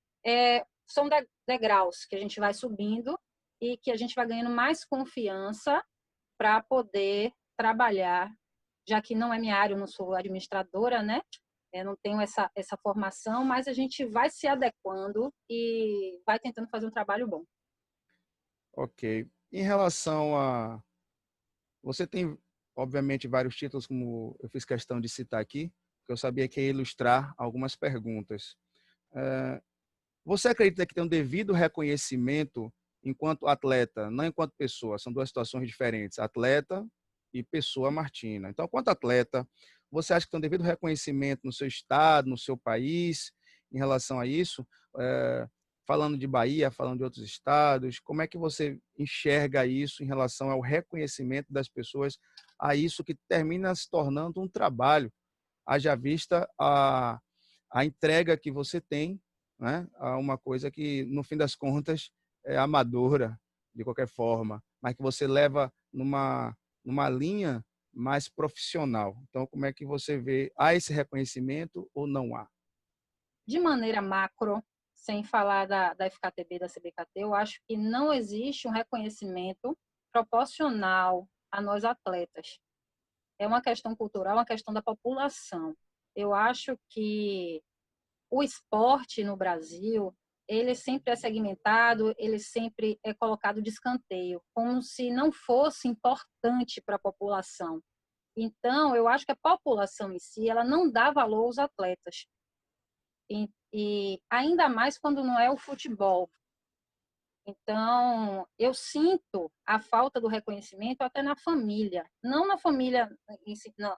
são degraus que a gente vai subindo e que a gente vai ganhando mais confiança para poder trabalhar, já que não é minha área, eu não sou administradora, né? Eu não tenho essa formação, mas a gente vai se adequando e vai tentando fazer um trabalho bom. Ok. Em relação a... Você tem, obviamente, vários títulos, como eu fiz questão de citar aqui, que eu sabia que ia ilustrar algumas perguntas. Você acredita que tem um devido reconhecimento enquanto atleta, não enquanto pessoa? São duas situações diferentes, atleta e pessoa Martina. Então, quanto atleta, você acha que tem um devido reconhecimento no seu estado, no seu país, em relação a isso? Falando de Bahia, falando de outros estados, como é que você enxerga isso em relação ao reconhecimento das pessoas a isso que termina se tornando um trabalho, haja vista a entrega que você tem, né, a uma coisa que, no fim das contas, é amadora, de qualquer forma, mas que você leva numa linha mais profissional. Então, como é que você vê? Há esse reconhecimento ou não há? De maneira macro, sem falar da FKTB, da CBKT, eu acho que não existe um reconhecimento proporcional a nós atletas. É uma questão cultural, uma questão da população. Eu acho que o esporte no Brasil, ele sempre é segmentado, ele sempre é colocado de escanteio, como se não fosse importante para a população. Então, eu acho que a população em si, ela não dá valor aos atletas. E ainda mais quando não é o futebol. Então, eu sinto a falta do reconhecimento até na família, não na família,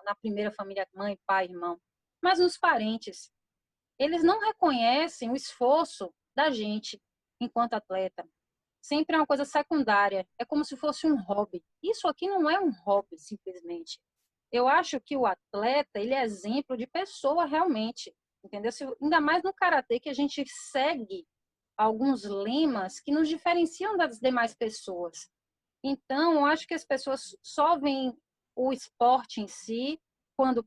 na primeira família, mãe, pai, irmão, mas nos parentes. Eles não reconhecem o esforço da gente enquanto atleta. Sempre é uma coisa secundária, é como se fosse um hobby. Isso aqui não é um hobby, simplesmente. Eu acho que o atleta, ele é exemplo de pessoa realmente, entendeu? Ainda mais no karatê, que a gente segue alguns lemas que nos diferenciam das demais pessoas. Então, eu acho que as pessoas só veem o esporte em si quando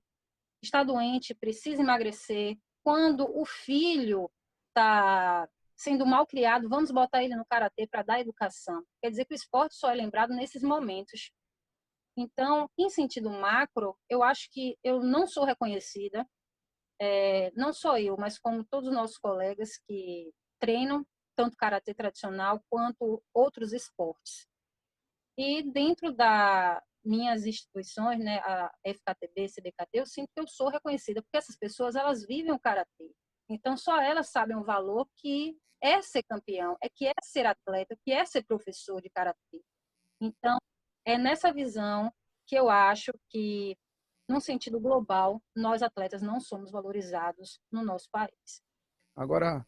está doente, precisa emagrecer, quando o filho está sendo mal criado, vamos botar ele no karatê para dar educação. Quer dizer que o esporte só é lembrado nesses momentos. Então, em sentido macro, eu acho que eu não sou reconhecida, não só eu, mas como todos os nossos colegas que treinam tanto karatê tradicional quanto outros esportes. E dentro das minhas instituições, né, a FKTB, CBKT, eu sinto que eu sou reconhecida, porque essas pessoas, elas vivem o karatê. Então, só elas sabem o valor que é ser campeão, que é ser atleta, que é ser professor de karatê. Então, é nessa visão que eu acho que, num sentido global, nós atletas não somos valorizados no nosso país. Agora,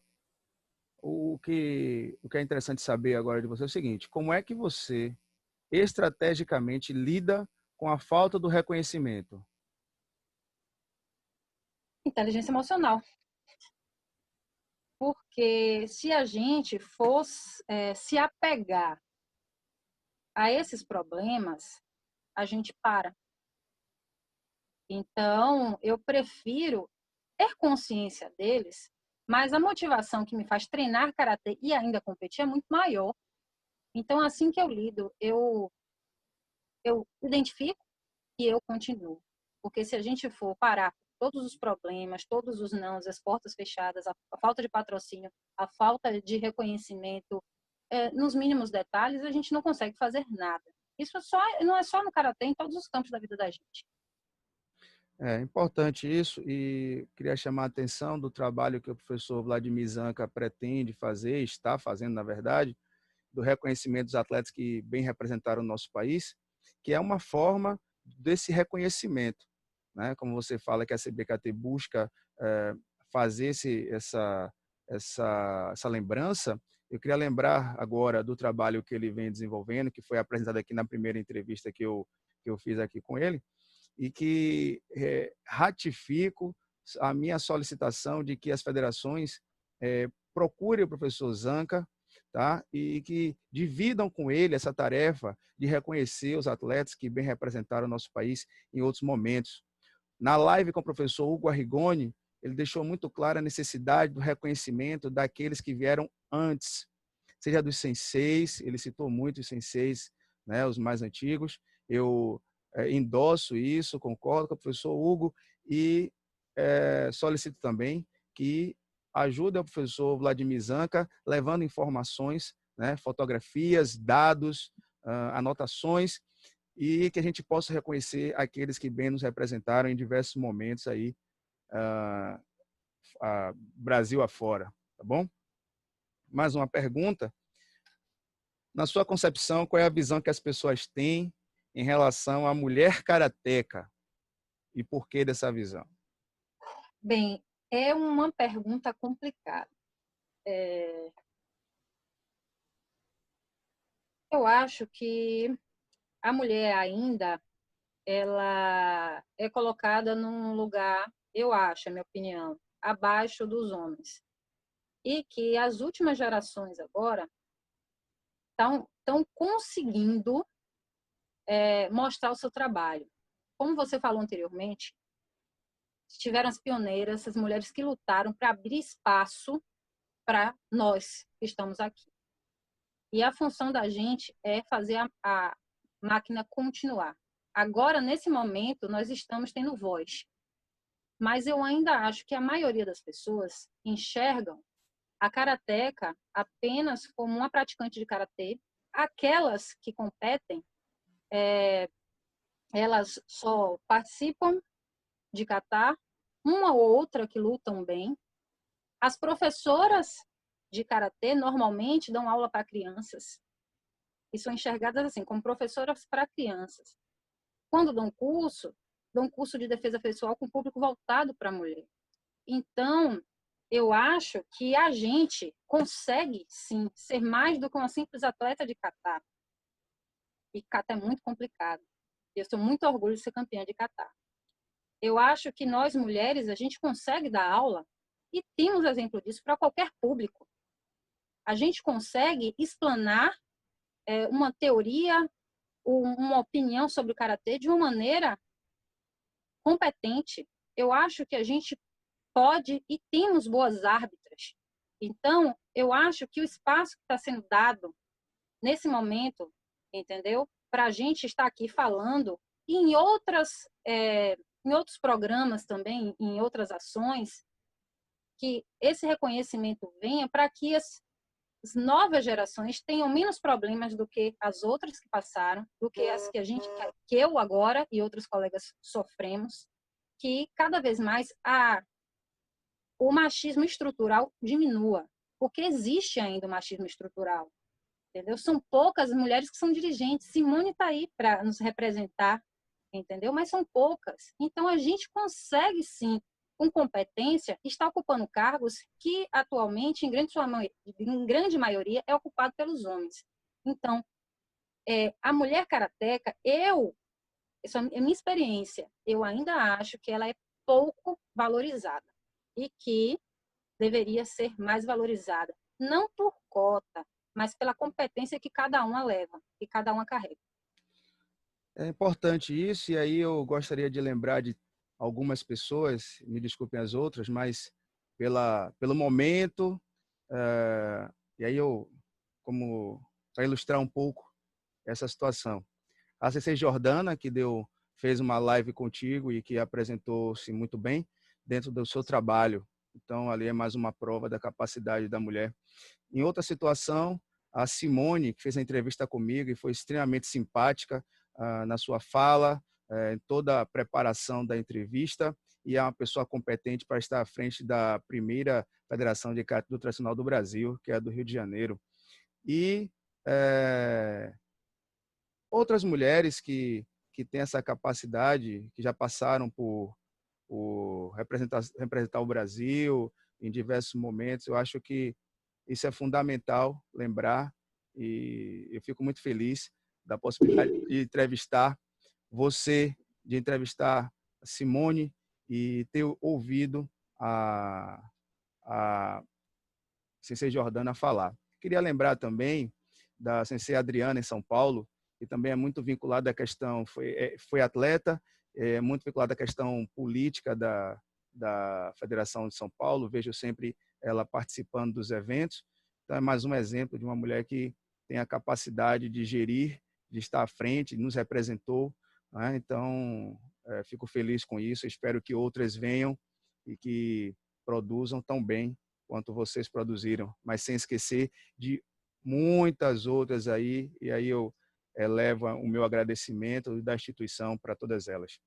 o que é interessante saber agora de você é o seguinte: como é que você estrategicamente lida com a falta do reconhecimento? Inteligência emocional. Porque se a gente fosse se apegar a esses problemas, a gente para. Então, eu prefiro ter consciência deles, mas a motivação que me faz treinar karatê e ainda competir é muito maior. Então, assim que eu lido, eu identifico e eu continuo. Porque se a gente for parar todos os problemas, todos os nãos, as portas fechadas, a falta de patrocínio, a falta de reconhecimento, nos mínimos detalhes, a gente não consegue fazer nada. Isso não é só no karatê, em todos os campos da vida da gente. É importante isso e queria chamar a atenção do trabalho que o professor Vladimir Zanca pretende fazer, está fazendo, na verdade, do reconhecimento dos atletas que bem representaram o nosso país, que é uma forma desse reconhecimento, né? Como você fala que a CBKT busca fazer essa lembrança, eu queria lembrar agora do trabalho que ele vem desenvolvendo, que foi apresentado aqui na primeira entrevista que eu fiz aqui com ele, e que ratifico a minha solicitação de que as federações procurem o professor Zanca, tá? E que dividam com ele essa tarefa de reconhecer os atletas que bem representaram o nosso país em outros momentos. Na live com o professor Hugo Arrigoni, ele deixou muito clara a necessidade do reconhecimento daqueles que vieram antes, seja dos senseis, ele citou muito os senseis, né, os mais antigos. Eu endosso isso, concordo com o professor Hugo e solicito também que ajude o professor Vladimir Zanca levando informações, né, fotografias, dados, anotações, e que a gente possa reconhecer aqueles que bem nos representaram em diversos momentos aí, Brasil afora, tá bom? Mais uma pergunta. Na sua concepção, qual é a visão que as pessoas têm em relação à mulher karateca e por que dessa visão? Bem, é uma pergunta complicada. Eu acho que a mulher ainda ela é colocada num lugar, eu acho, é minha opinião, abaixo dos homens. E que as últimas gerações agora estão conseguindo mostrar o seu trabalho. Como você falou anteriormente, tiveram as pioneiras, as mulheres que lutaram para abrir espaço para nós que estamos aqui. E a função da gente é fazer a máquina continuar. Agora, nesse momento, nós estamos tendo voz. Mas eu ainda acho que a maioria das pessoas enxergam a karateca apenas como uma praticante de karatê. Aquelas que competem, elas só participam de kata, uma ou outra que lutam bem. As professoras de karatê normalmente dão aula para crianças e são enxergadas assim, como professoras para crianças. Quando dão curso de defesa pessoal com público voltado para a mulher. Então, eu acho que a gente consegue, sim, ser mais do que uma simples atleta de kata. E kata é muito complicado. Eu sou muito orgulho de ser campeã de kata. Eu acho que nós, mulheres, a gente consegue dar aula e temos exemplo disso para qualquer público. A gente consegue explanar uma teoria, uma opinião sobre o karatê de uma maneira competente. Eu acho que a gente pode e temos boas árbitras. Então, eu acho que o espaço que está sendo dado nesse momento, entendeu? Para a gente estar aqui falando e em outros programas também, em outras ações, que esse reconhecimento venha para que as novas gerações tenham menos problemas do que as outras que passaram, do que as que eu agora e outros colegas sofremos, que cada vez mais o machismo estrutural diminua, porque existe ainda o machismo estrutural, entendeu? São poucas mulheres que são dirigentes. Simone está aí para nos representar, entendeu? Mas são poucas. Então a gente consegue sim com competência está ocupando cargos que atualmente, em grande maioria, é ocupado pelos homens. Então, a mulher karateca, essa é a minha experiência, eu ainda acho que ela é pouco valorizada e que deveria ser mais valorizada, não por cota, mas pela competência que cada uma leva, que cada uma carrega. É importante isso, e aí eu gostaria de lembrar de algumas pessoas, me desculpem as outras, mas pelo momento, e aí como para ilustrar um pouco essa situação. A CC Jordana, que fez uma live contigo e que apresentou-se muito bem dentro do seu trabalho. Então, ali é mais uma prova da capacidade da mulher. Em outra situação, a Simone, que fez a entrevista comigo e foi extremamente simpática na sua fala, em toda a preparação da entrevista, e é uma pessoa competente para estar à frente da primeira Federação de Karate Tradicional do Brasil, que é a do Rio de Janeiro. E outras mulheres que têm essa capacidade, que já passaram por representar o Brasil em diversos momentos, eu acho que isso é fundamental lembrar, e eu fico muito feliz da possibilidade de entrevistar você, de entrevistar a Simone e ter ouvido a Sensei Jordana falar. Queria lembrar também da Sensei Adriana em São Paulo, que também é muito vinculada à questão, foi atleta, muito vinculada à questão política da Federação de São Paulo, vejo sempre ela participando dos eventos. Então é mais um exemplo de uma mulher que tem a capacidade de gerir, de estar à frente, nos representou, né? Então fico feliz com isso, espero que outras venham e que produzam tão bem quanto vocês produziram, mas sem esquecer de muitas outras aí, e aí eu elevo o meu agradecimento da instituição para todas elas.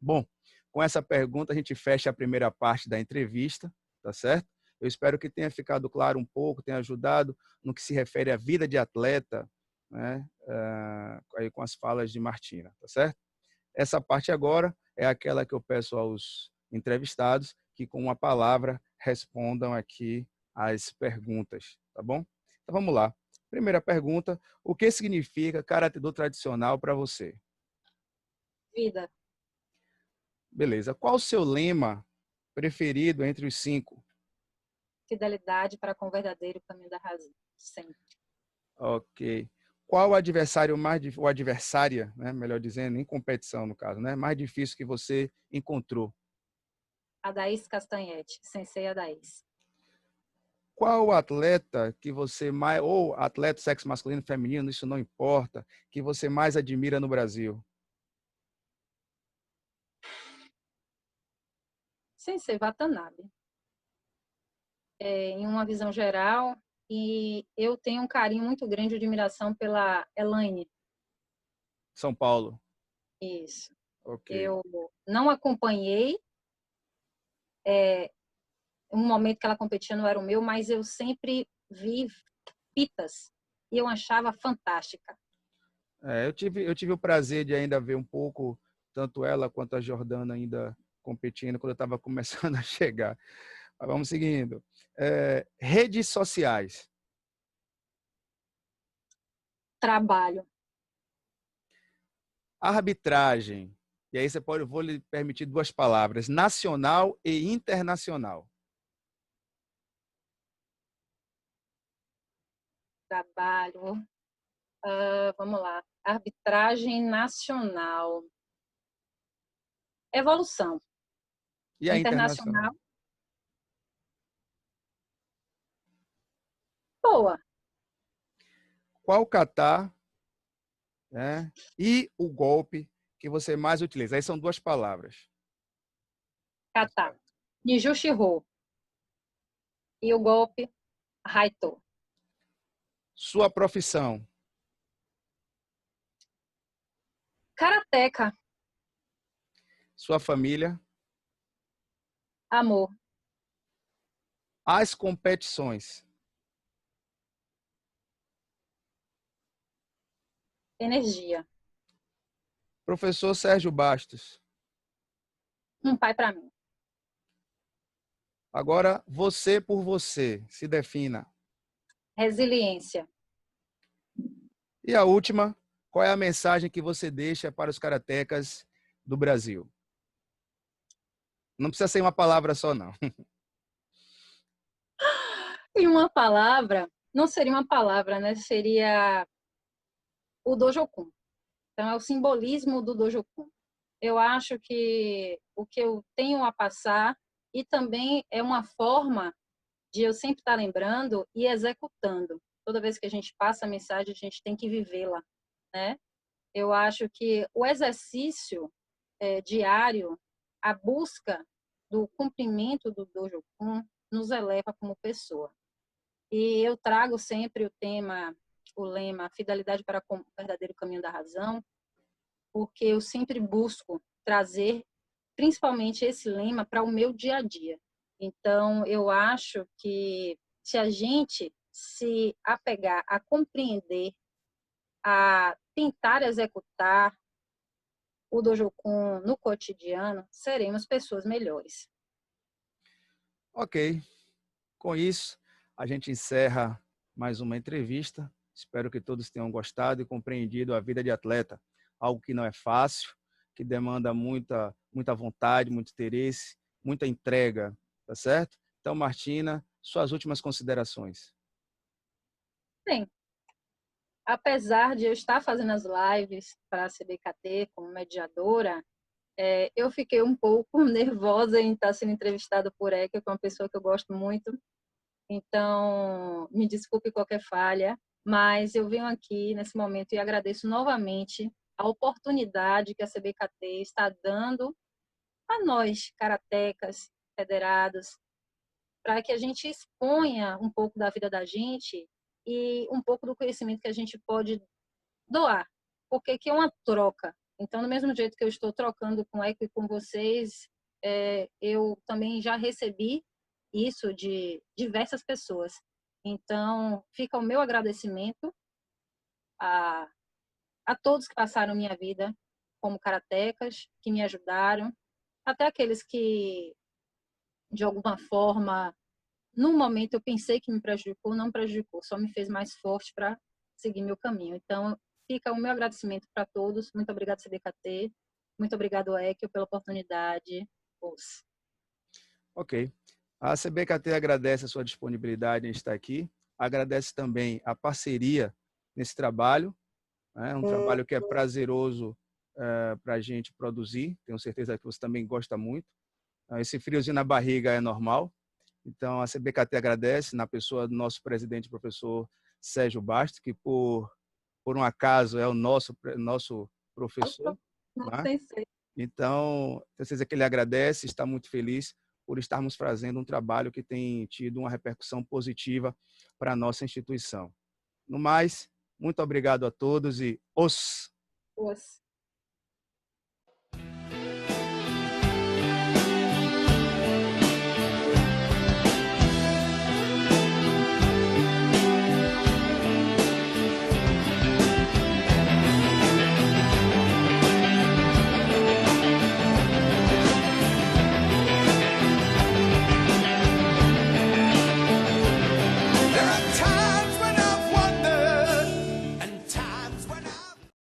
Bom, com essa pergunta a gente fecha a primeira parte da entrevista, tá certo? Eu espero que tenha ficado claro um pouco, tenha ajudado no que se refere à vida de atleta, né? Aí com as falas de Martina, tá certo? Essa parte agora é aquela que eu peço aos entrevistados que com uma palavra respondam aqui as perguntas, tá bom? Então vamos lá. Primeira pergunta, o que significa Karatê-Do tradicional para você? Vida. Beleza. Qual o seu lema preferido entre os 5? Fidelidade para com o verdadeiro caminho da razão. Sempre. Ok. Qual o adversário ou adversária, né, melhor dizendo, em competição no caso, né, mais difícil que você encontrou? Adaís Castanhete, Sensei Adaís. Qual o atleta que você mais, ou atleta sexo masculino, feminino, isso não importa, que você mais admira no Brasil? Sensei Watanabe. Em uma visão geral, e eu tenho um carinho muito grande de admiração pela Elaine. São Paulo. Isso. Ok. Eu não acompanhei um momento que ela competia, não era o meu, mas eu sempre vi fitas e eu achava fantástica. Eu tive o prazer de ainda ver um pouco, tanto ela quanto a Jordana ainda competindo, quando eu estava começando a chegar. Mas vamos seguindo. Redes sociais. Trabalho. Arbitragem. E aí vou lhe permitir duas palavras, nacional e internacional. Trabalho. Vamos lá. Arbitragem nacional. Evolução. E a internacional? Internacional. Boa. Qual kata, né, e o golpe que você mais utiliza? Aí são duas palavras. Kata. Nijushiro. E o golpe, Haito. Sua profissão. Karateca. Sua família. Amor. As competições. Energia. Professor Sérgio Bastos. Um pai para mim. Agora, você por você, se defina. Resiliência. E a última, qual é a mensagem que você deixa para os karatecas do Brasil? Não precisa ser uma palavra só, não. E uma palavra, não seria uma palavra, né? Seria o Dojokun. Então, é o simbolismo do Dojokun. Eu acho que o que eu tenho a passar e também é uma forma de eu sempre estar lembrando e executando. Toda vez que a gente passa a mensagem, a gente tem que vivê-la, né? Eu acho que o exercício diário, a busca do cumprimento do Dojokun nos eleva como pessoa. E eu trago sempre o lema fidelidade para o verdadeiro caminho da razão, porque eu sempre busco trazer principalmente esse lema para o meu dia a dia. Então, eu acho que se a gente se apegar a compreender, a tentar executar o Dojokun no cotidiano, seremos pessoas melhores. Ok. Com isso, a gente encerra mais uma entrevista. Espero que todos tenham gostado e compreendido a vida de atleta. Algo que não é fácil, que demanda muita vontade, muito interesse, muita entrega, tá certo? Então, Martina, suas últimas considerações. Bem, apesar de eu estar fazendo as lives para a CBKT como mediadora, eu fiquei um pouco nervosa em estar sendo entrevistada por Eka, que é uma pessoa que eu gosto muito. Então, me desculpe qualquer falha, mas eu venho aqui nesse momento e agradeço novamente a oportunidade que a CBKT está dando a nós, karatecas, federados, para que a gente exponha um pouco da vida da gente e um pouco do conhecimento que a gente pode doar, porque aqui é uma troca. Então, do mesmo jeito que eu estou trocando com o Eco e com vocês, eu também já recebi isso de diversas pessoas. Então, fica o meu agradecimento a, a todos que passaram minha vida como karatecas, que me ajudaram, até aqueles que, de alguma forma, no momento eu pensei que me prejudicou, não prejudicou, só me fez mais forte para seguir meu caminho. Então, fica o meu agradecimento para todos. Muito obrigado, CBKT. Muito obrigado, Ekio, pela oportunidade. Ok. A CBKT agradece a sua disponibilidade em estar aqui. Agradece também a parceria nesse trabalho. É um trabalho que é prazeroso para a gente produzir. Tenho certeza que você também gosta muito. Esse friozinho na barriga é normal. Então, a CBKT agradece, na pessoa do nosso presidente, professor Sérgio Bastos, que por um acaso é o nosso professor. Né? Então, tenho certeza que ele agradece, está muito feliz por estarmos fazendo um trabalho que tem tido uma repercussão positiva para a nossa instituição. No mais, muito obrigado a todos e os